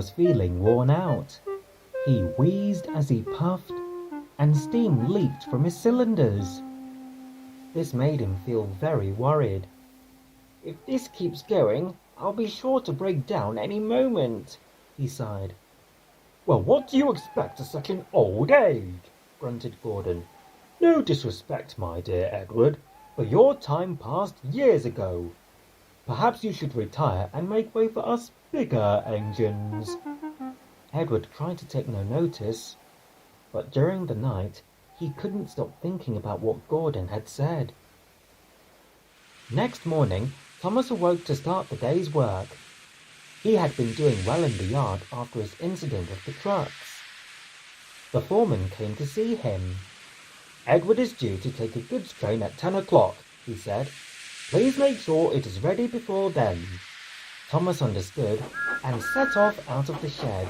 was feeling worn out. He wheezed as he puffed, and steam leaked from his cylinders. This made him feel very worried. "If this keeps going, I'll be sure to break down any moment," he sighed. "Well, what do you expect at such an old age?" grunted Gordon. "No disrespect, my dear Edward, but your time passed years ago. Perhaps you should retire and make way for us bigger engines." Edward tried to take no notice, but during the night he couldn't stop thinking about what Gordon had said. Next morning, Thomas awoke to start the day's work. He had been doing well in the yard after his incident with the trucks. The foreman came to see him. "Edward is due to take a goods train at 10 o'clock, he said. "Please make sure it is ready before then." Thomas understood and set off out of the shed.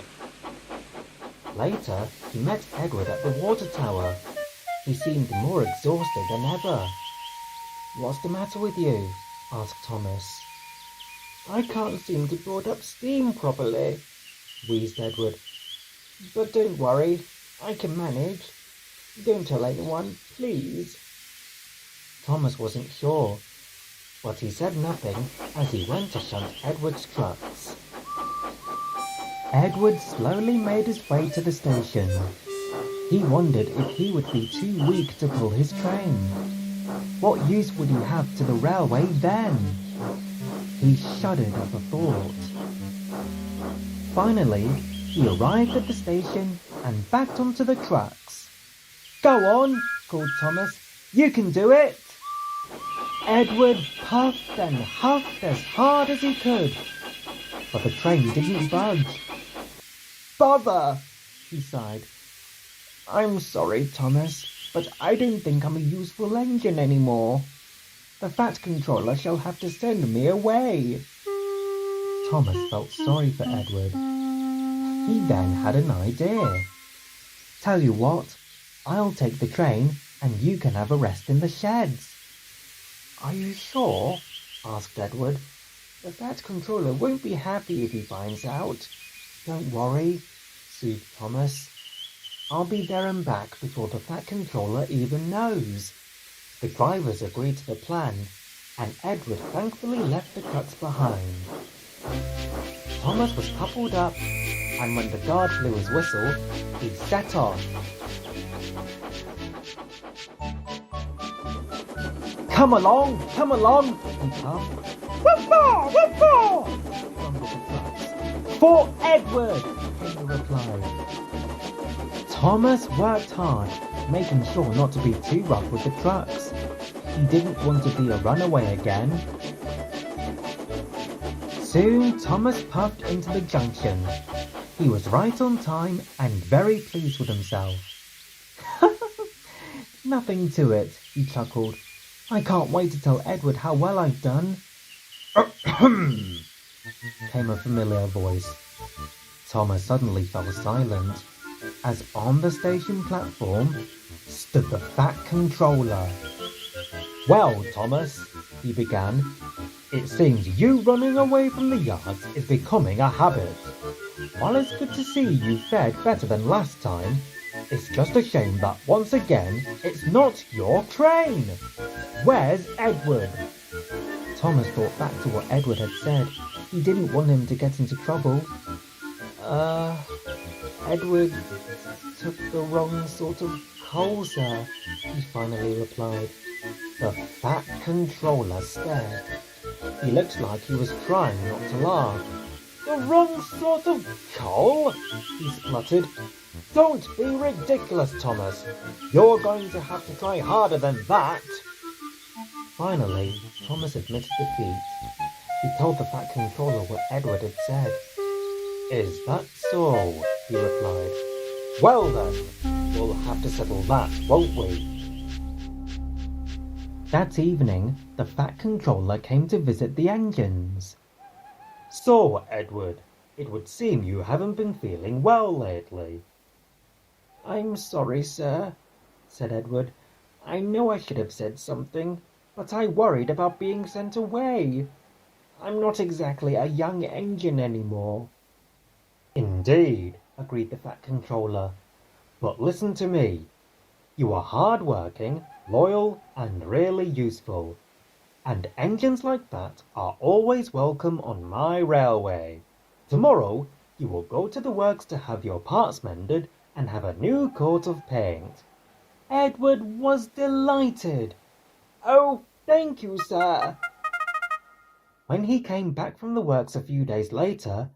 Later, he met Edward at the water tower. He seemed more exhausted than ever. "What's the matter with you?" asked Thomas. "I can't seem to put up steam properly," wheezed Edward. "But don't worry, I can manage. Don't tell anyone, please." Thomas wasn't sure, but he said nothing as he went to shunt Edward's trucks. Edward slowly made his way to the station. He wondered if he would be too weak to pull his train. What use would he have to the railway then? He shuddered at the thought. Finally, he arrived at the station and backed onto the trucks. "Go on," called Thomas. "You can do it." Edward puffed and huffed as hard as he could, but the train didn't budge. "Bother," he sighed. "I'm sorry, Thomas, but I don't think I'm a useful engine anymore. The Fat Controller shall have to send me away." Thomas felt sorry for Edward. He then had an idea. "Tell you what, I'll take the train and you can have a rest in the sheds." "Are you sure?" asked Edward. "The Fat Controller won't be happy if he finds out." "Don't worry," soothed Thomas. "I'll be there and back before the Fat Controller even knows." The drivers agreed to the plan, and Edward thankfully left the trucks behind. Thomas was coupled up, and when the guard blew his whistle, he set off. Come along, he puffed. "Woof-faw, woof-faw," rumbled the trucks. "For Edward," came the reply. Thomas worked hard, making sure not to be too rough with the trucks. He didn't want to be a runaway again. Soon Thomas puffed into the junction. He was right on time and very pleased with himself. "Nothing to it," he chuckled. "I can't wait to tell Edward how well I've done." Came a familiar voice. Thomas suddenly fell silent, as on the station platform stood the Fat Controller. "Well, Thomas," he began, "it seems you running away from the yards is becoming a habit. While it's good to see you fared better than last time, it's just a shame that once again it's not your train. Where's Edward?" Thomas thought back to what Edward had said. He didn't want him to get into trouble. Edward took the wrong sort of coal, sir," he finally replied. The Fat Controller stared. He looked like he was trying not to laugh. "The wrong sort of coal?" he spluttered. "Don't be ridiculous, Thomas. You're going to have to try harder than that." Finally, Thomas admitted defeat. He told the Fat Controller what Edward had said. "Is that so?" he replied. "Well then, we'll have to settle that, won't we?" That evening, the Fat Controller came to visit the engines. "So, Edward, it would seem you haven't been feeling well lately." "I'm sorry, sir," said Edward. "I know I should have said something, but I worried about being sent away. I'm not exactly a young engine anymore." "In Indeed, agreed the Fat Controller. But listen to me. You are hard-working, loyal, and really useful. And engines like that are always welcome on my railway. Tomorrow, you will go to the works to have your parts mended and have a new coat of paint. Edward was delighted. Oh, thank you, sir. When he came back from the works a few days later,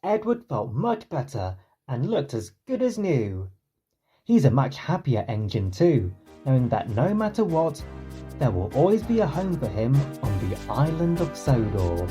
Edward felt much better and looked as good as new. He's a much happier engine too, knowing that no matter what, there will always be a home for him on the island of Sodor.